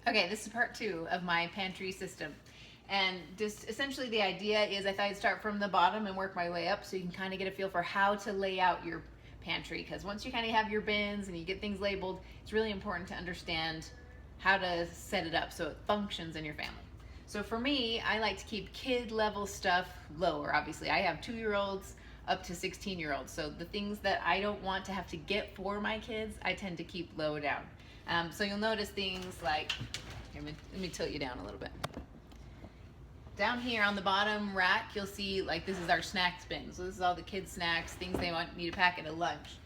Okay, this is part 2 of my pantry system. And just essentially the idea is I thought I'd start from the bottom and work my way up so you can kind of get a feel for how to lay out your pantry. Because once you kind of have your bins and you get things labeled, it's really important to understand how to set it up so it functions in your family. So for me, I like to keep kid level stuff lower. Obviously, I have 2-year-olds up to 16-year-olds. So the things that I don't want to have to get for my kids, I tend to keep low down. So you'll notice things like, here, let me tilt you down a little bit. Down here on the bottom rack, you'll see like this is our snacks bin. So this is all the kids' snacks, things they might need to pack at a lunch.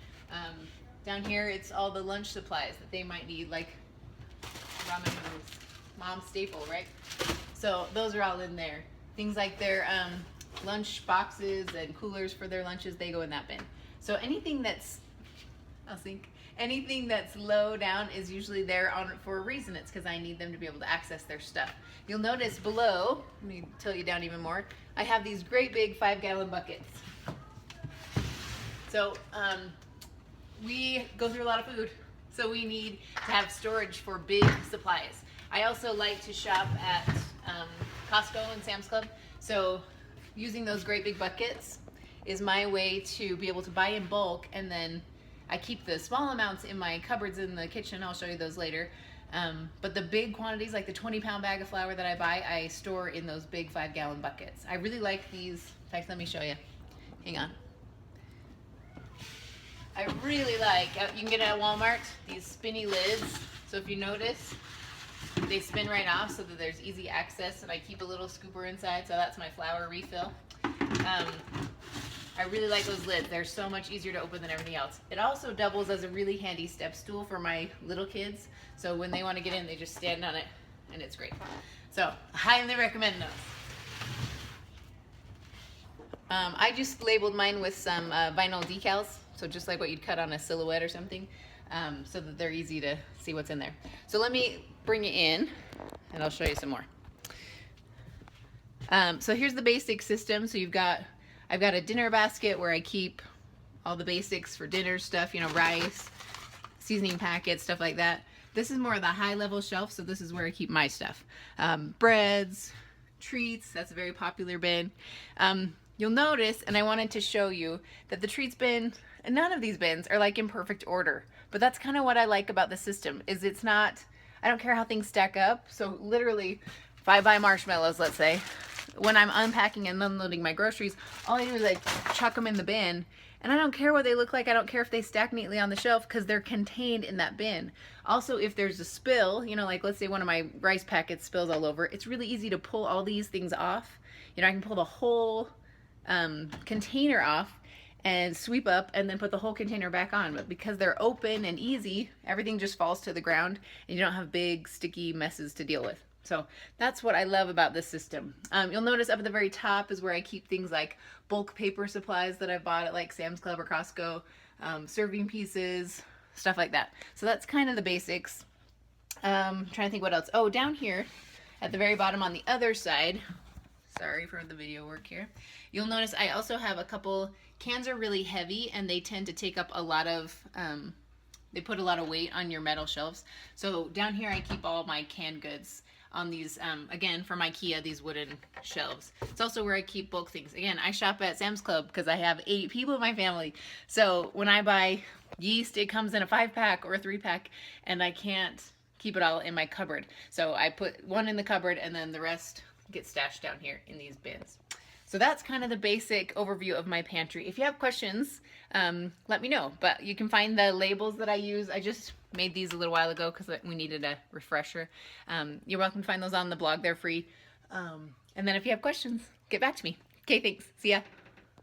Down here, it's all the lunch supplies that they might need, like ramen noodles, mom's staple, right? So those are all in there. Things like their lunch boxes and coolers for their lunches, they go in that bin. So anything that's, anything that's low down is usually there on for a reason. It's because I need them to be able to access their stuff. You'll notice below, let me tilt you down even more, I have these great big 5-gallon buckets. So we go through a lot of food, so we need to have storage for big supplies. I also like to shop at Costco and Sam's Club, so using those great big buckets is my way to be able to buy in bulk, and then I keep the small amounts in my cupboards in the kitchen. I'll show you those later. But the big quantities, like the 20-pound bag of flour that I buy, I store in those big 5-gallon buckets. I really like these. In fact, let me show you. Hang on. I really like, you can get it at Walmart, these spinny lids. So if you notice, they spin right off so that there's easy access, and I keep a little scooper inside, so that's my flour refill. I really like those lids. They're so much easier to open than everything else. It also doubles as a really handy step stool for my little kids. So when they want to get in, they just stand on it, and it's great. So I highly recommend those. I just labeled mine with some vinyl decals, so just like what you'd cut on a silhouette or something, so that they're easy to see what's in there. So let me bring you in, and I'll show you some more. So here's the basic system. So I've got a dinner basket where I keep all the basics for dinner stuff, you know, rice, seasoning packets, stuff like that. This is more of the high level shelf, so this is where I keep my stuff. Breads, treats, that's a very popular bin. You'll notice, and I wanted to show you, that the treats bin, and none of these bins are like in perfect order, but that's kind of what I like about the system, is it's not, I don't care how things stack up. So literally, if I buy marshmallows, let's say, when I'm unpacking and unloading my groceries, all I do is I chuck them in the bin, and I don't care what they look like. I don't care if they stack neatly on the shelf, because they're contained in that bin. Also, if there's a spill, you know, like let's say one of my rice packets spills all over, it's really easy to pull all these things off. You know, I can pull the whole container off and sweep up and then put the whole container back on. But because they're open and easy, everything just falls to the ground, and you don't have big sticky messes to deal with. So that's what I love about this system. You'll notice up at the very top is where I keep things like bulk paper supplies that I bought at like Sam's Club or Costco, serving pieces, stuff like that. So that's kind of the basics. Trying to think what else. Oh, down here at the very bottom on the other side, sorry for the video work here, you'll notice I also have a couple, cans are really heavy and they tend to take up a lot of, they put a lot of weight on your metal shelves. So down here I keep all my canned goods on these, again, from IKEA, these wooden shelves. It's also where I keep bulk things. Again, I shop at Sam's Club because I have 8 people in my family. So when I buy yeast, it comes in a 5-pack or a 3-pack, and I can't keep it all in my cupboard. So I put one in the cupboard, and then the rest get stashed down here in these bins. So that's kind of the basic overview of my pantry. If you have questions, let me know. But you can find the labels that I use. I just made these a little while ago because we needed a refresher. You're welcome to find those on the blog. They're free. And then if you have questions, get back to me. Okay, thanks. See ya.